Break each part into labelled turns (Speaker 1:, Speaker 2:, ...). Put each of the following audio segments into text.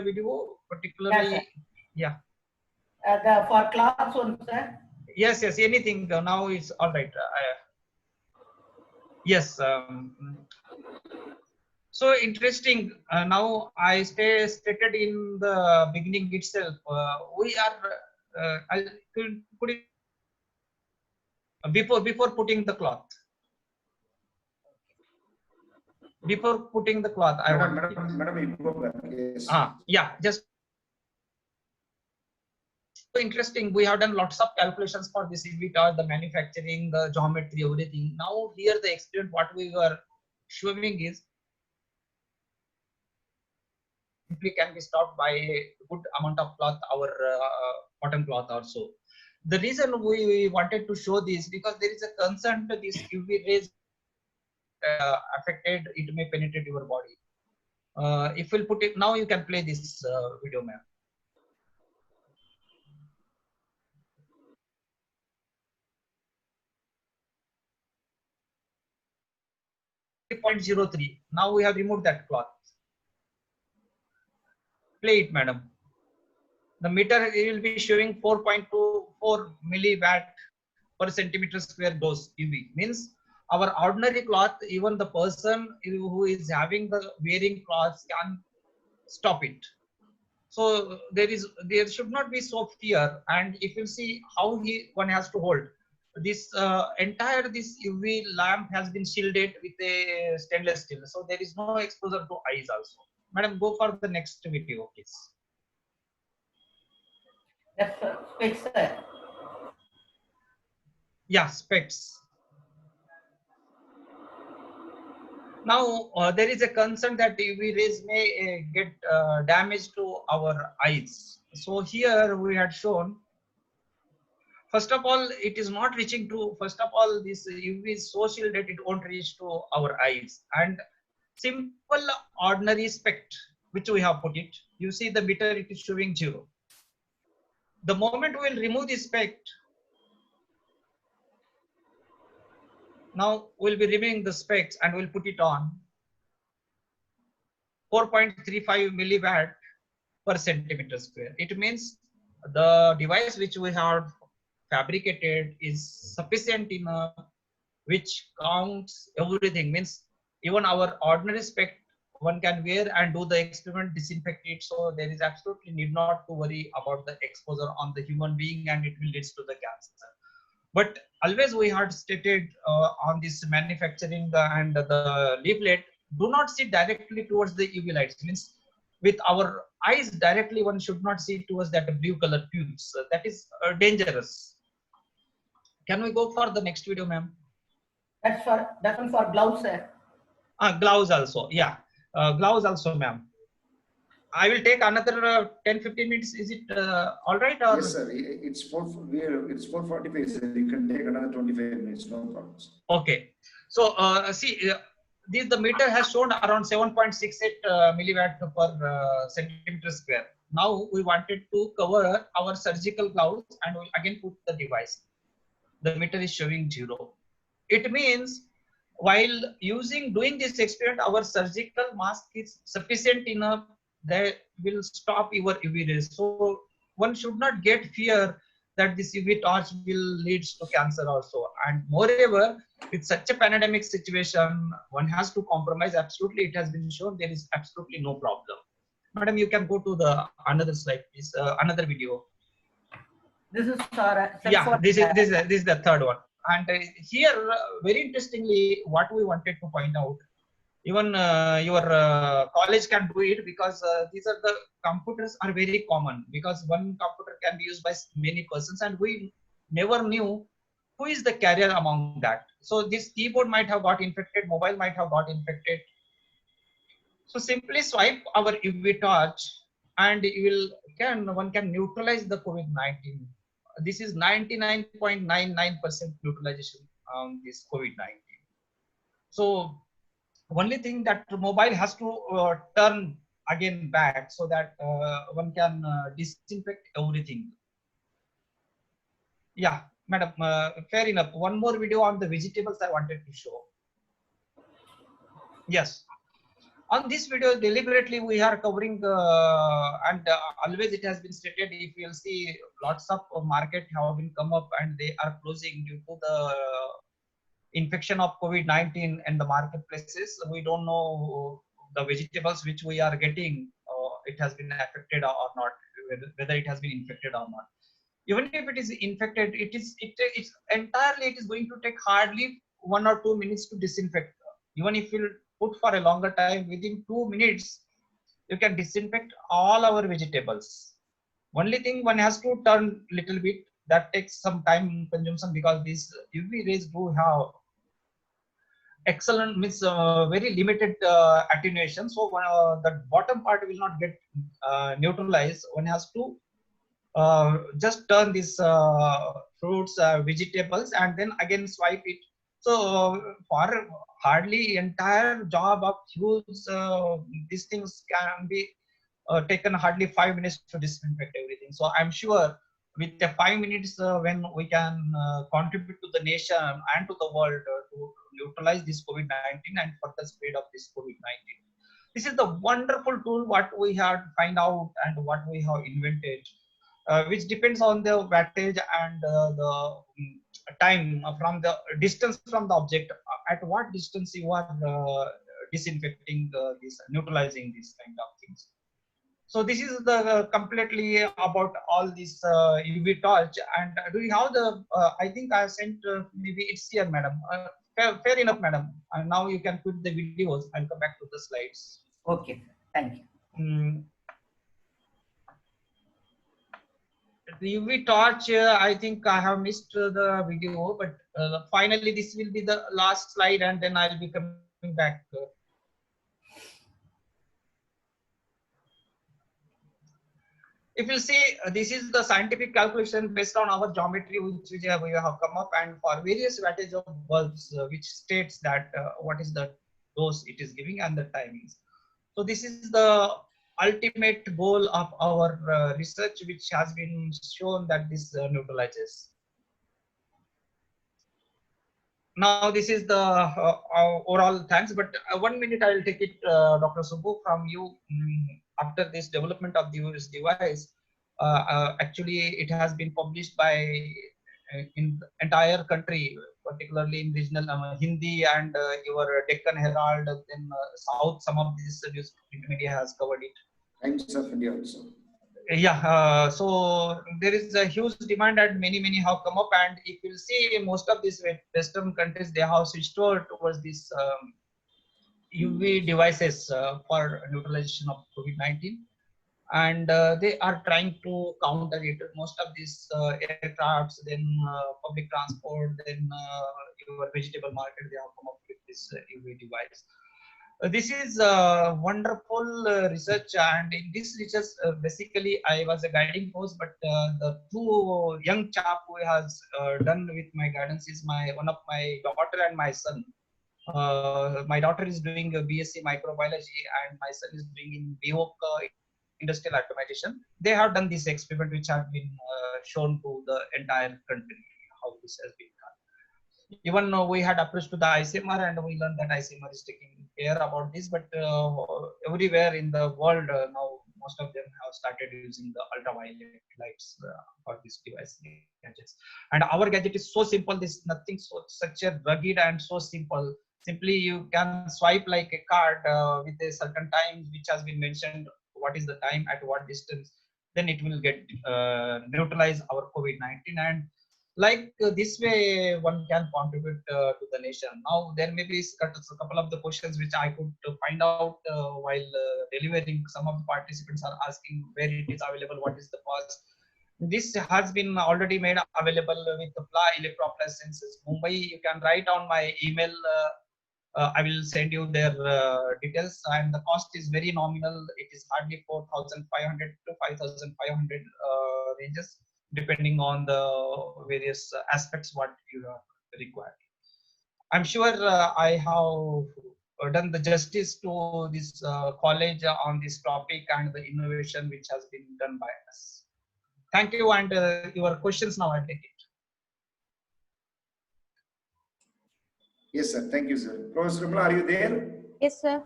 Speaker 1: video
Speaker 2: Yes, sir.
Speaker 1: particularly? Yeah.
Speaker 2: For class one, sir.
Speaker 1: Yes, yes, anything. Now it's all right. Yes. So interesting. Now I stated in the beginning itself. We are. Could you, before putting the cloth. Before putting the cloth, I want.
Speaker 3: Madam, yes.
Speaker 1: Yeah, just. So interesting. We have done lots of calculations for this EVTOL, the manufacturing, the geometry, everything. Now here the experiment what we were showing is simply can be stopped by a good amount of cloth, our cotton cloth also. The reason we wanted to show this because there is a concern that this UV rays affected, it may penetrate your body. If we'll put it now, you can play this video, ma'am. 3.03. Now we have removed that cloth. Play it, madam. The meter will be showing 4.24 milliwatt per centimeter square dose UV. Means our ordinary cloth, even the person who is having the wearing cloths can stop it. So there should not be so fear. And if you see how one has to hold this entire this UV lamp has been shielded with a stainless steel, so there is no exposure to eyes also. Madam, go for the next video, please.
Speaker 2: That's specs, sir.
Speaker 1: Yeah, specs. Now there is a concern that UV rays may get damage to our eyes. So here we had shown. First of all, it is not reaching to. First of all, this UV is so shielded it won't reach to our eyes. And simple ordinary spect which we have put it. You see the meter it is showing 0. The moment we will remove the spect. Now we'll be removing the specs and we'll put it on 4.35 milliwatt per centimeter square. It means the device which we have fabricated is sufficient enough, which counts everything. Means even our ordinary spec one can wear and do the experiment, disinfect it. So there is absolutely need not to worry about the exposure on the human being and it will lead to the cancer. But always we had stated on this manufacturing and the leaflet, do not see directly towards the UV lights. Means with our eyes directly, one should not see towards that blue color tubes. That is dangerous. Can we go for the next video, ma'am?
Speaker 2: That's one for gloves, sir.
Speaker 1: Gloves also, yeah. Gloves also, ma'am. I will take another 10-15 minutes. Is it all right? Or?
Speaker 3: Yes, sir. It's 4:45. So you can take another 25 minutes. No problems.
Speaker 1: Okay. So see, the meter has shown around 7.68 milliwatt per centimeter square. Now we wanted to cover our surgical gloves and we'll again put the device. The meter is showing 0. It means while doing this experiment, our surgical mask is sufficient enough that will stop your UV rays. So one should not get fear that this UV torch will lead to cancer also. And moreover, with such a pandemic situation, one has to compromise. Absolutely, it has been shown there is absolutely no problem. Madam, you can go to the another slide, please. Another video.
Speaker 2: This is for
Speaker 1: Yeah, this is the third one. And here, very interestingly, what we wanted to point out, even your college can do it because these are the computers are very common because one computer can be used by many persons and we never knew who is the carrier among that. So this keyboard might have got infected, mobile might have got infected. So simply swipe our UV torch and one can neutralize the COVID-19. This is 99.99% neutralization on this COVID-19. So only thing that mobile has to turn again back so that one can disinfect everything. Yeah, madam, fair enough. One more video on the vegetables I wanted to show. Yes. On this video, deliberately we are covering, and always it has been stated. If you'll see, lots of market have been come up and they are closing due to the infection of COVID-19 in the marketplaces. We don't know the vegetables which we are getting, it has been affected or not, whether it has been infected or not. Even if it is infected, it's entirely, it is going to take hardly 1 or 2 minutes to disinfect. Even if you put for a longer time, within 2 minutes, you can disinfect all our vegetables. Only thing, one has to turn little bit. That takes some time consumption because these UV rays do have excellent, means very limited attenuation. So the bottom part will not get neutralized. One has to just turn these fruits, vegetables, and then again swipe it. So for hardly entire job of use, these things can be taken hardly 5 minutes to disinfect everything. So I'm sure with the 5 minutes, when we can contribute to the nation and to the world to neutralize this COVID-19 and further spread of this COVID-19. This is the wonderful tool what we have find out and what we have invented, which depends on the wattage and the time from the distance from the object, at what distance you are disinfecting this, neutralizing these kind of things. So this is the completely about all this UV torch. And do you have the? I think I sent. Maybe it's here, madam. Fair enough, madam. And now you can put the videos. I'll come back to the slides.
Speaker 2: Okay, thank you.
Speaker 1: The UV torch. I think I have missed the video, but finally this will be the last slide, and then I'll be coming back. If you see, this is the scientific calculation based on our geometry which we have come up, and for various wattage of bulbs, which states that what is the dose it is giving and the timings. So this is the ultimate goal of our research, which has been shown that this neutralizes. Now this is the overall thanks, but 1 minute I will take it, Dr. Subbu, from you. After this development of this device, actually it has been published by in the entire country, particularly in regional Hindi and your Deccan Herald, then South, some of these news media has covered it.
Speaker 3: Times of India also.
Speaker 1: Yeah, so there is a huge demand and many have come up, and if you see most of these Western countries, they have switched towards these UV devices for neutralization of COVID-19, and they are trying to counter it. Most of these aircrafts, then public transport, then your vegetable market, they have come up with this UV device. This is wonderful research, and in this research, basically I was a guiding force, but the two young chap who has done with my guidance is one of my daughter and my son. My daughter is doing a BSc microbiology, and my son is doing in BOC industrial automation. They have done this experiment, which have been shown to the entire country how this has been done. Even we had approached to the ICMR, and we learned that ICMR is taking care about this, but everywhere in the world now, most of them have started using the ultraviolet lights for this device gadgets. And our gadget is so simple. This is nothing such a rugged and so simple. Simply you can swipe like a card with a certain time which has been mentioned. What is the time, at what distance? Then it will get neutralize our COVID-19, and like this way one can contribute to the nation. Now there may be a couple of the questions which I could find out while delivering. Some of the participants are asking where it is available, what is the cost. This has been already made available with the Pla Electroplusenses Mumbai. You can write on my email. I will send you their details, and the cost is very nominal. It is hardly 4,500 to 5,500 ranges, depending on the various aspects what you are required. I'm sure I have done the justice to this college on this topic and the innovation which has been done by us. Thank you, and your questions now I take it.
Speaker 3: Yes, sir. Thank you, sir. Professor Rimla, are you there?
Speaker 4: Yes, sir.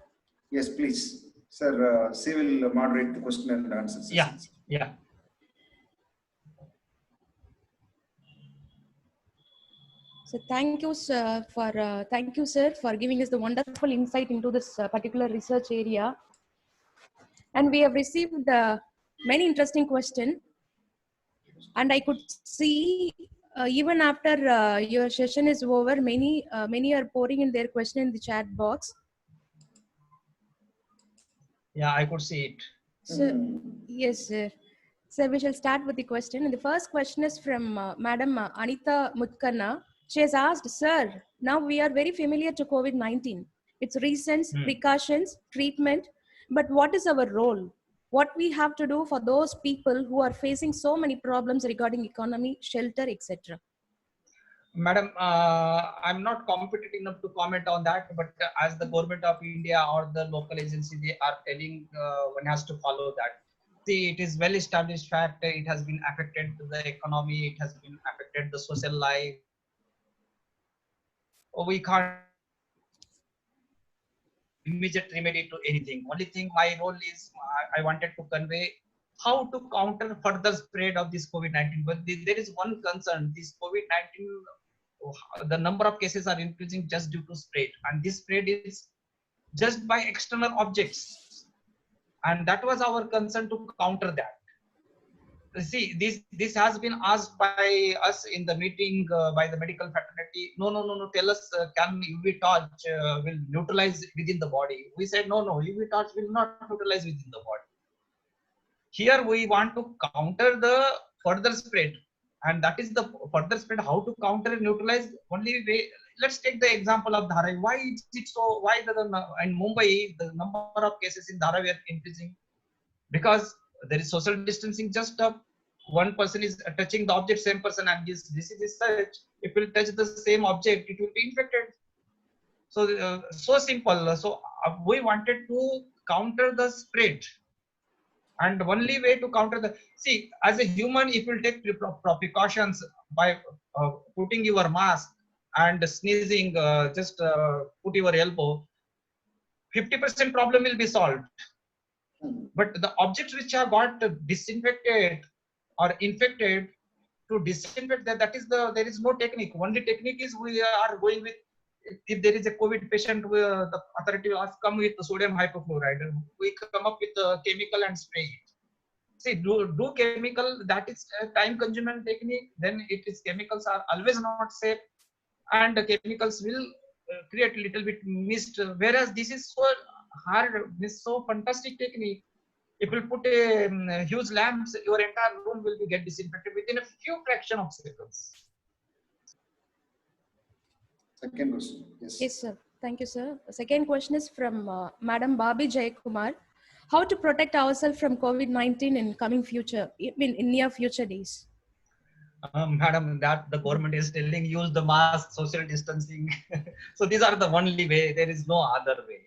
Speaker 3: Yes, please. Sir, C will moderate the question and answer
Speaker 1: Yeah,
Speaker 3: sessions.
Speaker 1: yeah.
Speaker 4: So thank you, sir, for giving us the wonderful insight into this particular research area. And we have received many interesting questions. And I could see even after your session is over, many are pouring in their question in the chat box.
Speaker 1: Yeah, I could see it.
Speaker 4: So yes, sir. So we shall start with the question. And the first question is from Madam Anita Mutkanna. She has asked, Sir, now we are very familiar to COVID-19, its reasons, precautions, treatment, but what is our role? What we have to do for those people who are facing so many problems regarding economy, shelter, etc.
Speaker 1: Madam, I'm not competent enough to comment on that, but as the government of India or the local agency, they are telling one has to follow that. See, it is well established fact. It has been affected the economy. It has been affected the social life. We can't immediate remedy to anything. Only thing my role is I wanted to convey how to counter further spread of this COVID-19. But there is one concern: this COVID-19, the number of cases are increasing just due to spread, and this spread is just by external objects, and that was our concern to counter that. See, this has been asked by us in the meeting by the medical fraternity. No, tell us, can UV torch will neutralize within the body? We said no, UV torch will not neutralize within the body. Here we want to counter the further spread, and that is the further spread. How to counter and neutralize? Only way. Let's take the example of Dharavi. Why is it so? Why in Mumbai the number of cases in Dharavi are increasing? Because there is social distancing. Just one person is touching the object, same person, and this disease is such, if will touch the same object, it will be infected. So so simple. So we wanted to counter the spread, and only way to counter the, see, as a human, if you take precautions by putting your mask and sneezing, just put your elbow, 50% problem will be solved. But the objects which are got disinfected or infected, to disinfect that, there is no technique. Only technique is we are going with, if there is a COVID patient, the authority will ask, come with sodium hypochlorite. We come up with a chemical and spray it. See, do chemical, that is a time consuming technique. Then it is, chemicals are always not safe, and the chemicals will create a little bit mist. Whereas this is so hard, this so fantastic technique. If you put a huge lamps, your entire room will be get disinfected within a few fraction of seconds.
Speaker 3: Second question. Yes.
Speaker 4: Yes, sir. Thank you, sir. The second question is from Madam Babi Jayakumar. How to protect ourselves from COVID-19 in coming future, in near future days?
Speaker 1: Madam, that the government is telling, use the mask, social distancing. So these are the only way. There is no other way.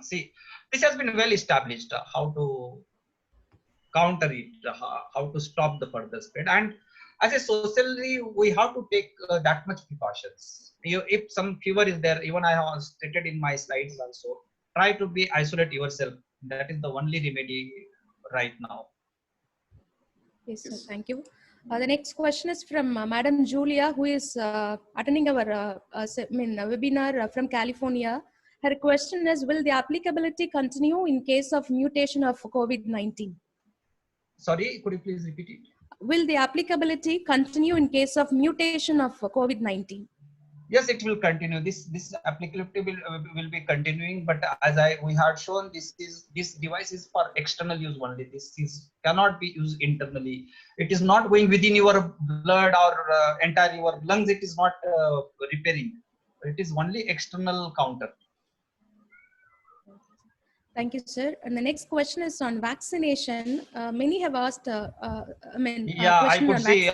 Speaker 1: See, this has been well established, how to counter it, how to stop the further spread. And as a socially, we have to take that much precautions. If some fever is there, even I have stated in my slides also, try to be isolate yourself. That is the only remedy right now.
Speaker 4: Yes, sir. Thank you. The next question is from Madam Julia, who is attending our webinar from California. Her question is, will the applicability continue in case of mutation of COVID-19?
Speaker 1: Sorry, could you please repeat it?
Speaker 4: Will the applicability continue in case of mutation of COVID-19?
Speaker 1: Yes, it will continue. This applicability will be continuing, but as we had shown, this device is for external use only. This cannot be used internally. It is not going within your blood or entire your lungs. It is not repairing. It is only external counter.
Speaker 4: Thank you, sir. And the next question is on vaccination. Many have asked.
Speaker 1: Yeah,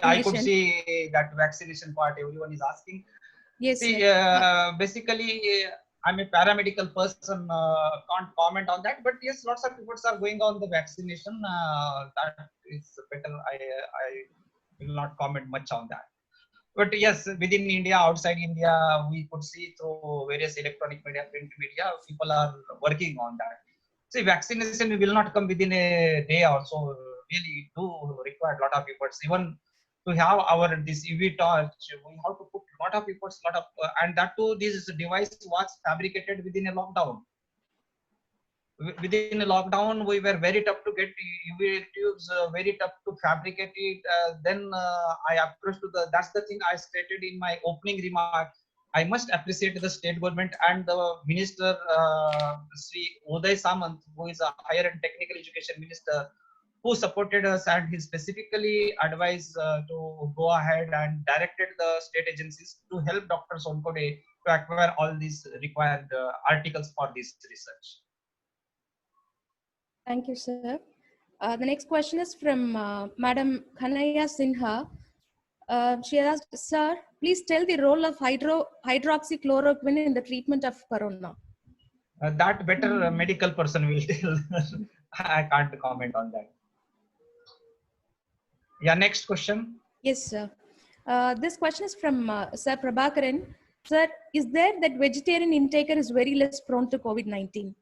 Speaker 1: I could see that vaccination part. Everyone is asking.
Speaker 4: Yes.
Speaker 1: See, basically, I'm a paramedical person. Can't comment on that. But yes, lots of reports are going on the vaccination. That is better. I will not comment much on that. But yes, within India, outside India, we could see through various electronic media, print media, people are working on that. See, vaccination will not come within a day or so. Really do require a lot of efforts. Even to have our this UV torch, we have to put a lot of efforts, and that too, this device was fabricated within a lockdown. Within a lockdown, we were very tough to get UV tubes, very tough to fabricate it. Then I approached to the, that's the thing I stated in my opening remark. I must appreciate the state government and the minister, Sri Uday Samant, who is a higher and technical education minister, who supported us, and he specifically advised to go ahead and directed the state agencies to help Dr. Sonkode to acquire all these required articles for this research.
Speaker 4: Thank you, sir. The next question is from Madam Kanaya Sinha. She asked, sir, please tell the role of hydroxychloroquine in the treatment of corona.
Speaker 1: That better medical person will tell. I can't comment on that. Yeah, next question.
Speaker 4: Yes, sir. This question is from Sir Prabhakaran. Sir, is there that vegetarian intaker is very less prone to COVID-19?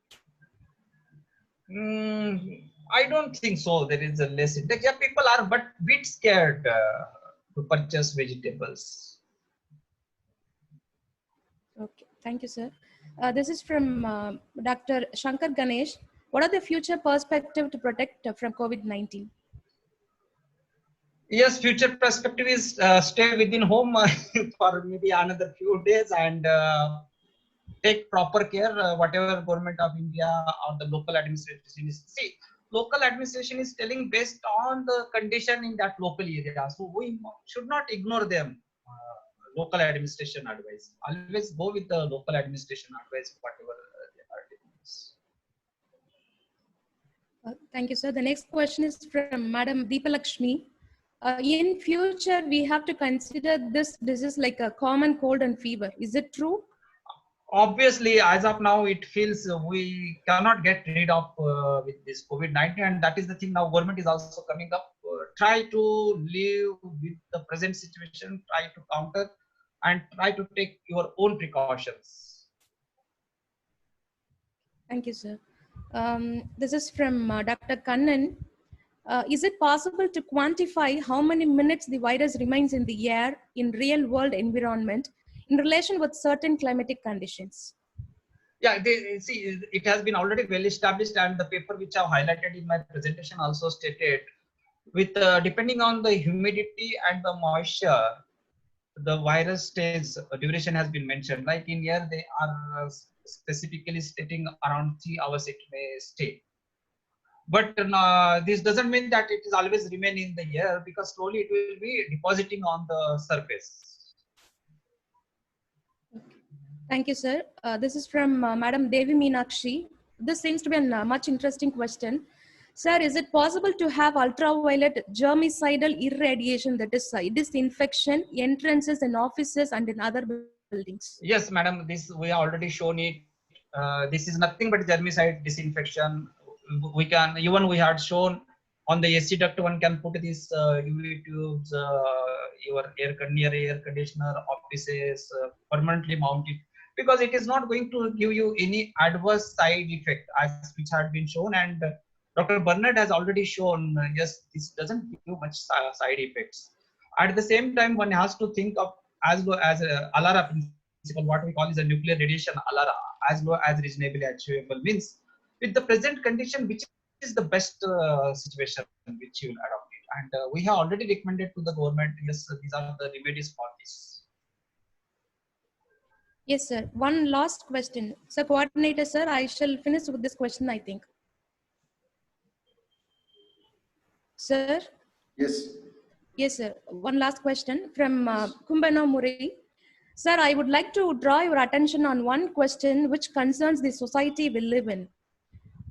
Speaker 1: I don't think so. There is a less intake. Yeah, people are but bit scared to purchase vegetables.
Speaker 4: Okay, thank you, sir. This is from Dr. Shankar Ganesh. What are the future perspective to protect from COVID-19?
Speaker 1: Yes, future perspective is stay within home for maybe another few days and take proper care. Whatever government of India or the local administration is, see, local administration is telling based on the condition in that local area. So we should not ignore them. Local administration advice. Always go with the local administration advice, whatever they are doing.
Speaker 4: Thank you, sir. The next question is from Madam Deepalakshmi. In future, we have to consider this disease like a common cold and fever. Is it true?
Speaker 1: Obviously, as of now, it feels we cannot get rid of with this COVID-19, and that is the thing. Now, government is also coming up. Try to live with the present situation. Try to counter, and try to take your own precautions.
Speaker 4: Thank you, sir. This is from Dr. Kannan. Is it possible to quantify how many minutes the virus remains in the air in real world environment in relation with certain climatic conditions?
Speaker 1: Yeah, see, it has been already well established, and the paper which I've highlighted in my presentation also stated, with depending on the humidity and the moisture, the virus stays duration has been mentioned. Like in here, they are specifically stating around 3 hours it may stay. But this doesn't mean that it is always remain in the air, because slowly it will be depositing on the surface.
Speaker 4: Thank you, sir. This is from Madam Devi Meenakshi. This seems to be a much interesting question. Sir, is it possible to have ultraviolet germicidal irradiation, that is disinfection, entrances in offices and in other buildings?
Speaker 1: Yes, madam, this we have already shown it. This is nothing but germicide disinfection. We can, even we had shown on the AC duct, one can put these UV tubes, your near air conditioner, offices, permanently mounted, because it is not going to give you any adverse side effect as which had been shown. And Dr. Bernard has already shown, yes, this doesn't give you much side effects. At the same time, one has to think of as low as ALARA principle, what we call is a nuclear radiation ALARA, as low as reasonably achievable, means with the present condition, which is the best situation which you will adopt it. And we have already recommended to the government, yes, these are the remedies for this.
Speaker 4: Yes, sir. One last question. Sir, coordinator, sir, I shall finish with this question, I think. Sir?
Speaker 3: Yes.
Speaker 4: Yes, sir. One last question from Kumbano Muri. Sir, I would like to draw your attention on one question which concerns the society we live in.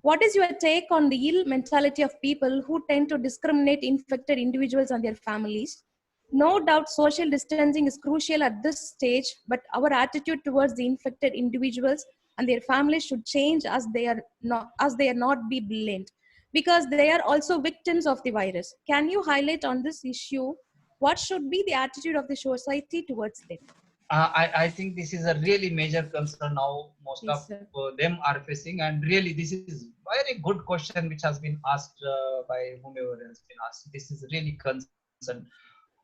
Speaker 4: What is your take on the ill mentality of people who tend to discriminate infected individuals and their families? No doubt social distancing is crucial at this stage, but our attitude towards the infected individuals and their families should change as they are not be blamed, because they are also victims of the virus. Can you highlight on this issue what should be the attitude of the society towards them?
Speaker 1: I think this is a really major concern now most
Speaker 4: Yes,
Speaker 1: of
Speaker 4: sir.
Speaker 1: them are facing, and really this is very good question which has been asked by whomever has been asked. This is really concern.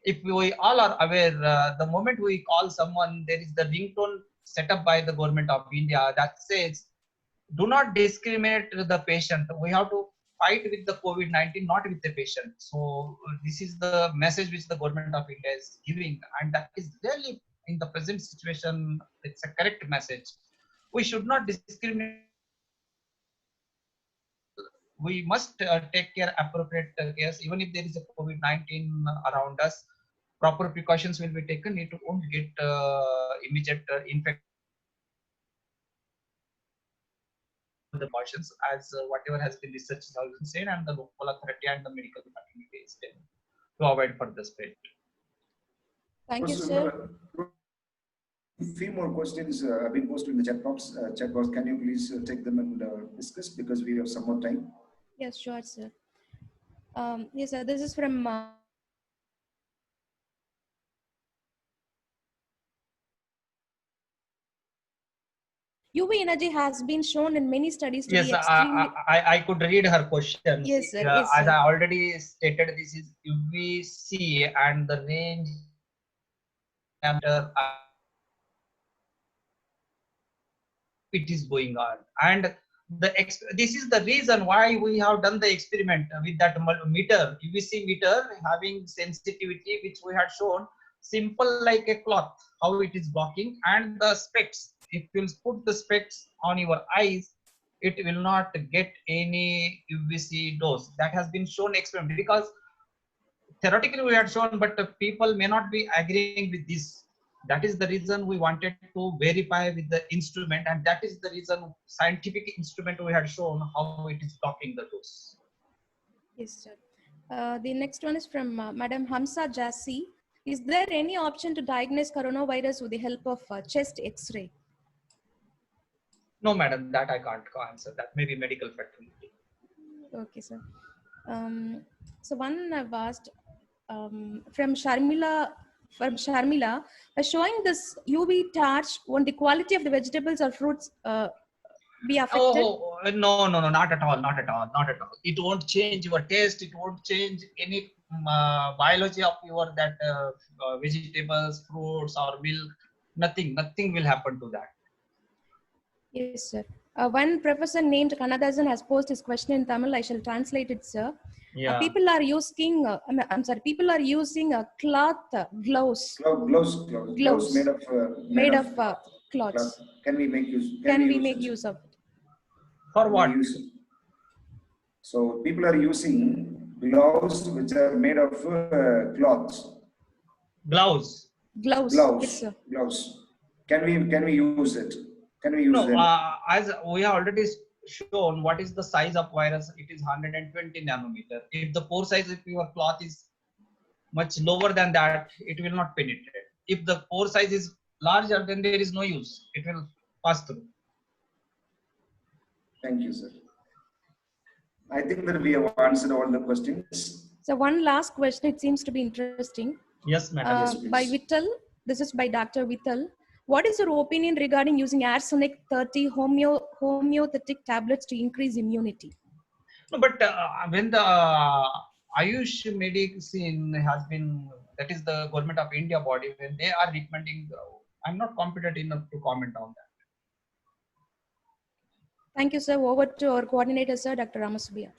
Speaker 1: If we all are aware, the moment we call someone, there is the ringtone set up by the government of India that says, do not discriminate the patient. We have to fight with the COVID-19, not with the patient. So this is the message which the government of India is giving, and that is really in the present situation, it's a correct message. We should not discriminate. We must take care appropriate cares, even if there is a COVID-19 around us. Proper precautions will be taken. It won't get immediate infection. The precautions as whatever has been researched has been said, and the local authority and the medical fraternity is there to avoid further spread.
Speaker 4: Thank you, sir.
Speaker 3: Few more questions have been posted in the chat box. Can you please take them and discuss, because we have some more time?
Speaker 4: Yes, sure, sir. Yes, sir. This is from UV energy has been shown in many studies to
Speaker 1: Yes,
Speaker 4: be extremely.
Speaker 1: I could read her question.
Speaker 4: Yes,
Speaker 1: See,
Speaker 4: sir. Yes,
Speaker 1: as
Speaker 4: sir.
Speaker 1: I already stated, this is UVC and the range after it is going on, and this is the reason why we have done the experiment with that meter, UVC meter, having sensitivity which we had shown, simple like a cloth, how it is blocking, and the specs. If you put the specs on your eyes, it will not get any UVC dose. That has been shown experiment, because theoretically we had shown, but people may not be agreeing with this. That is the reason we wanted to verify with the instrument, and that is the reason scientific instrument we had shown how it is blocking the dose.
Speaker 4: Yes, sir. The next one is from Madam Hamsa Jassi. Is there any option to diagnose coronavirus with the help of chest X-ray?
Speaker 1: No, madam, that I can't answer. That may be medical fraternity.
Speaker 4: Okay, sir. So one I've asked from Sharmila. By showing this UV torch, won't the quality of the vegetables or fruits be affected?
Speaker 1: No, not at all, not at all, not at all. It won't change your taste. It won't change any biology of your vegetables, fruits, or milk. Nothing will happen to that.
Speaker 4: Yes, sir. One professor named Kannadasan has posed his question in Tamil. I shall translate it, sir.
Speaker 1: Yeah.
Speaker 4: People are using. People are using cloth gloves.
Speaker 3: Gloves
Speaker 4: made of cloths.
Speaker 3: Can we make use?
Speaker 4: Can we make use of it?
Speaker 1: For what?
Speaker 3: So people are using gloves which are made of cloths.
Speaker 1: Gloves.
Speaker 4: Gloves. Yes, sir.
Speaker 3: Gloves. Can we use it? Can we use them?
Speaker 1: As we have already shown, what is the size of virus? It is 120 nanometer. If the pore size of your cloth is much lower than that, it will not penetrate. If the pore size is larger, then there is no use. It will pass through.
Speaker 3: Thank you, sir. I think that we have answered all the questions.
Speaker 4: So one last question. It seems to be interesting.
Speaker 1: Yes, madam.
Speaker 3: Yes,
Speaker 4: By Vittal. This is by Dr. Vittal. What is your opinion regarding using Arsenic 30 homeopathic tablets to increase immunity?
Speaker 1: No, but when the Ayush medicine has been, that is the government of India body, when they are recommending, I'm not competent enough to comment on that.
Speaker 4: Thank you, sir. Over to our coordinator, sir, Dr. Ramasubia.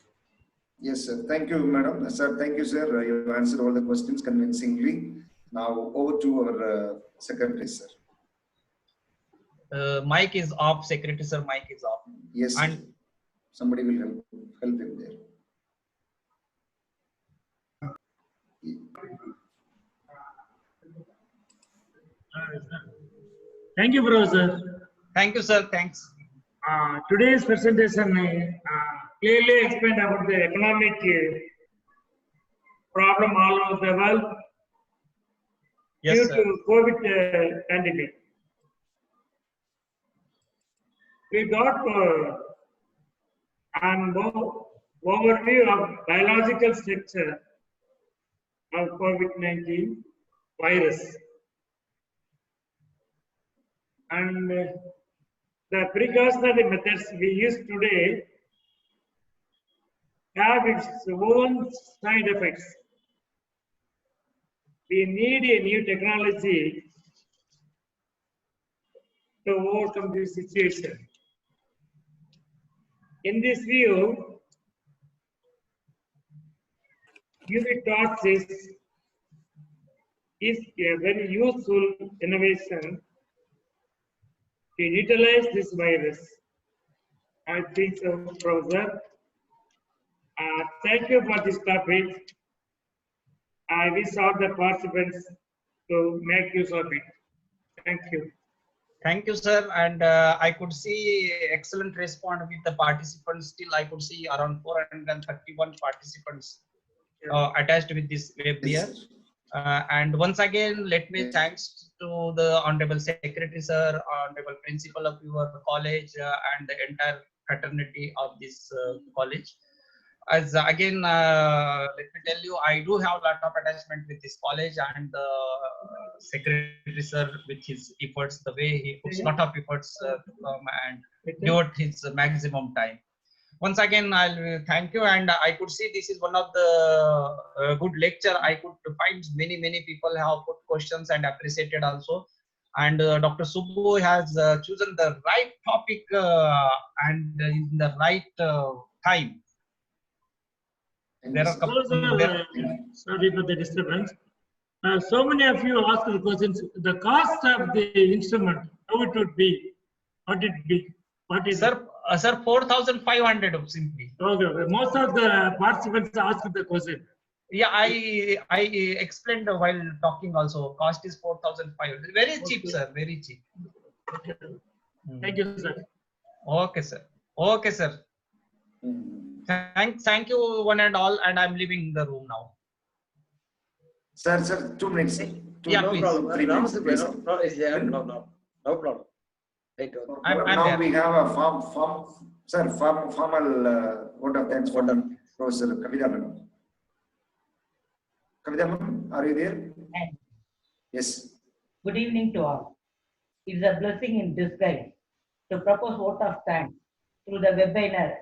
Speaker 3: Yes, sir. Thank you, madam. Sir, thank you, sir. You answered all the questions convincingly. Now over to our secretary, sir.
Speaker 1: Mic is off, secretary, sir. Mic is off.
Speaker 3: Yes, and somebody will help him there.
Speaker 5: Thank you, Professor.
Speaker 1: Thank you, sir. Thanks.
Speaker 5: Today's presentation clearly explained about the economic problem all over the world due to COVID pandemic. We got an overview of biological structure of COVID-19 virus. And the precautionary methods we use today have its own side effects. We need a new technology to overcome this situation. In this view, UV torches is a very useful innovation to utilize this virus. I think so, Professor. Thank you for this topic. I wish all the participants to make use of it. Thank you.
Speaker 1: Thank you, sir. And I could see excellent response with the participants. Still, I could see around 431 participants attached with this webinar.
Speaker 3: Yes,
Speaker 1: And once again, let me
Speaker 3: Yes.
Speaker 1: thanks to the Honorable Secretary, sir, Honorable Principal of your college, and the entire fraternity of this college. As again, let me tell you, I do have a lot of attachment with this college and the secretary sir with his efforts, the way he puts a lot of efforts to come and devote his maximum time. Once again, I'll thank you, and I could see this is one of the good lecture. I could find many people have put questions and appreciated also. And Dr. Subbu has chosen the right topic and in the right time.
Speaker 3: Thank
Speaker 1: There
Speaker 3: you,
Speaker 1: are
Speaker 3: sir.
Speaker 1: couple,
Speaker 5: Sorry for the disturbance. So many of you asked the questions. The cost of the instrument, how it would be, what it be, what is
Speaker 1: sir, 4,500 simply.
Speaker 5: Okay. Most of the participants asked the question.
Speaker 1: Yeah, I explained while talking also. Cost is 4,500. Very cheap,
Speaker 5: Okay.
Speaker 1: sir. Very cheap.
Speaker 5: Okay. Thank you, sir.
Speaker 1: Okay, sir. Okay, sir.
Speaker 3: Mm.
Speaker 1: Thank you one and all, and I'm leaving the room now.
Speaker 3: Sir, 2 minutes. Sir.
Speaker 1: Yeah,
Speaker 6: No
Speaker 1: please.
Speaker 6: problem.
Speaker 3: 3 minutes,
Speaker 6: No,
Speaker 3: please.
Speaker 6: no, is there? No problem. Right. Okay.
Speaker 1: I'm
Speaker 3: now
Speaker 1: there.
Speaker 3: we have a formal vote of thanks for Professor Kavita Madam. Kavita Madam, are you there? Yes.
Speaker 2: Good evening to all. It is a blessing in disguise to propose vote of thanks through the webinar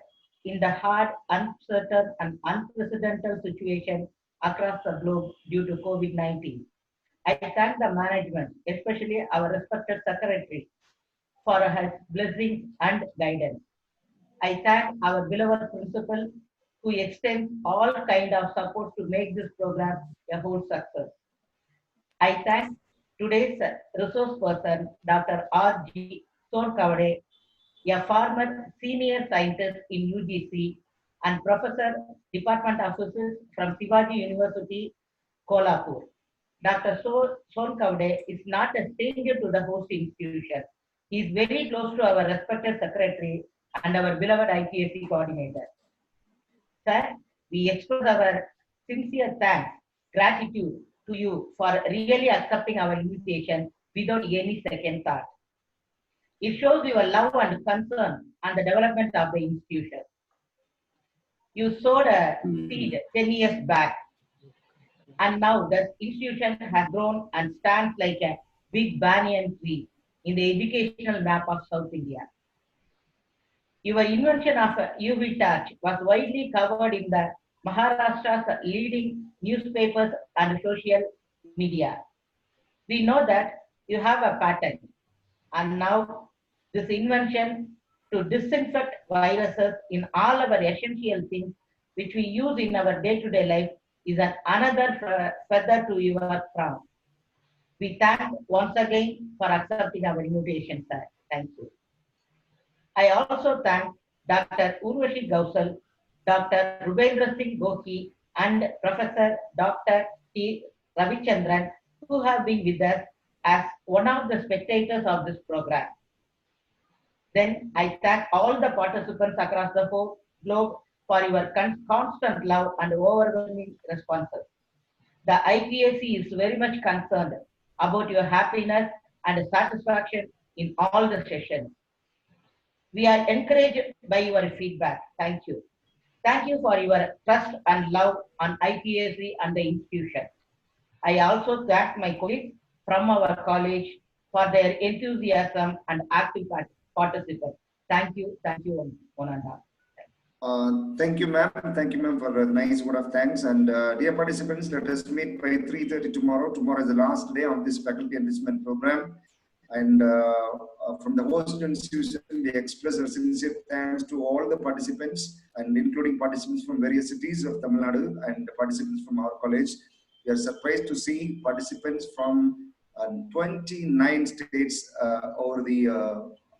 Speaker 2: in the hard, uncertain, and unprecedented situation across the globe due to COVID-19. I thank the management, especially our respected secretary, for her blessing and guidance. I thank our beloved principal who extends all kind of support to make this program a whole success. I thank today's resource person, Dr. R.G. Sonkavade, a former senior scientist in UGC and professor, Department of Physics from Shivaji University, Kolhapur. Dr. Sonkavade is not a stranger to the host institution. He is very close to our respected secretary and our beloved IPSC coordinator. Sir, we express our sincere thanks, gratitude to you for really accepting our invitation without any second thought. It shows your love and concern on the development of the institution. You sowed a seed 10 years back, and now the institution has grown and stands like a big banyan tree in the educational map of South India. Your invention of UV torch was widely covered in the Maharashtra's leading newspapers and social media. We know that you have a patent, and now this invention to disinfect viruses in all our essential things which we use in our day-to-day life is another feather to your crown. We thank once again for accepting our invitation, sir. Thank you. I also thank Dr. Urvashi Gausal, Dr. Rubendra Singh Goki, and Professor Dr. T. Ravichandran, who have been with us as one of the spectators of this program. Then I thank all the participants across the whole globe for your constant love and overwhelming responses. The IPAC is very much concerned about your happiness and satisfaction in all the sessions. We are encouraged by your feedback. Thank you. Thank you for your trust and love on IPAC and the institution. I also thank my colleagues from our college for their enthusiasm and active participation. Thank you, one and all.
Speaker 3: Thank you, ma'am. Thank you, ma'am, for a nice word of thanks. And dear participants, let us meet by 3:30 tomorrow. Tomorrow is the last day of this faculty enrichment program. And from the host institution, we express our sincere thanks to all the participants, and including participants from various cities of Tamil Nadu and participants from our college. We are surprised to see participants from 29 states over the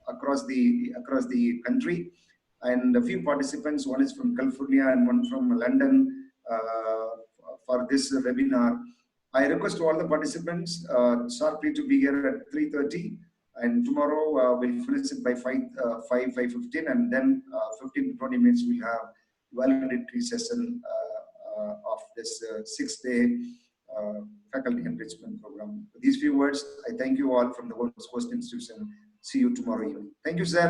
Speaker 3: across the country, and a few participants. One is from California and one from London for this webinar. I request all the participants sharply to be here at 3:30, and tomorrow we'll finish it by 5:15, and then 15 to 20 minutes we'll have valedictory session of this 6-day faculty enrichment program. With these few words, I thank you all from the host institution. See you tomorrow evening. Thank you, sir.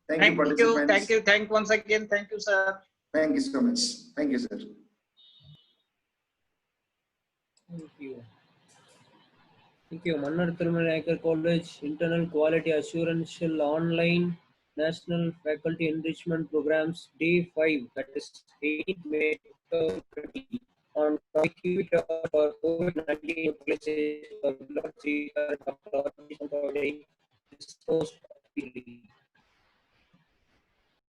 Speaker 3: Thank you, participants.
Speaker 1: Thank once again. Thank you, sir.
Speaker 3: Thank you so much. Thank you, sir.
Speaker 7: Thank you. Thank you. Mannar Thirumanayakar College Internal Quality Assurance Online National Faculty Enrichment Programs Day 5, that is 8 May 2020, on topic for COVID-19 places for Dr.